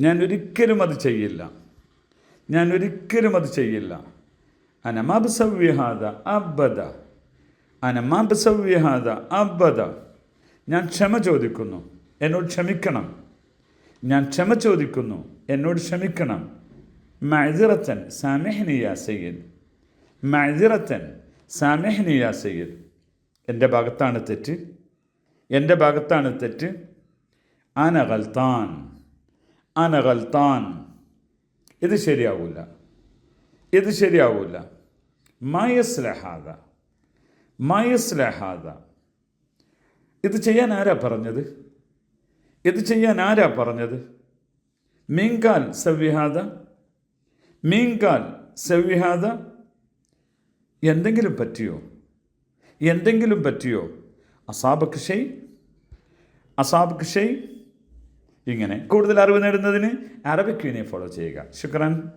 ഞാൻ ഒരിക്കലും അത് ചെയ്യില്ല. അന മാ ബസവ്വി ഹാദ അബദ. ഞാൻ ക്ഷമ ചോദിക്കുന്നു, എന്നോട് ക്ഷമിക്കണം. മഅ്ദിറത്തൻ സാമിഹ്നി യാ സയ്യിദ്. എൻ്റെ ഭാഗത്താണ് തെറ്റ്. അന ഗൽത്താൻ. ഇത് ശരിയാവൂല. മാ യസ്ലഹ ഹാദ. ഇത് ചെയ്യാൻ ആരാ പറഞ്ഞത്? മീൻകാൽ സവ്വിഹാദ. എന്തെങ്കിലും പറ്റിയോ? അസാബക്ക് ഷൈ. ഇങ്ങനെ കൂടുതൽ അറിവ് നേടുന്നതിന് അറബിക് ക്യൂനെ ഫോളോ ചെയ്യുക. ശുക്രാൻ.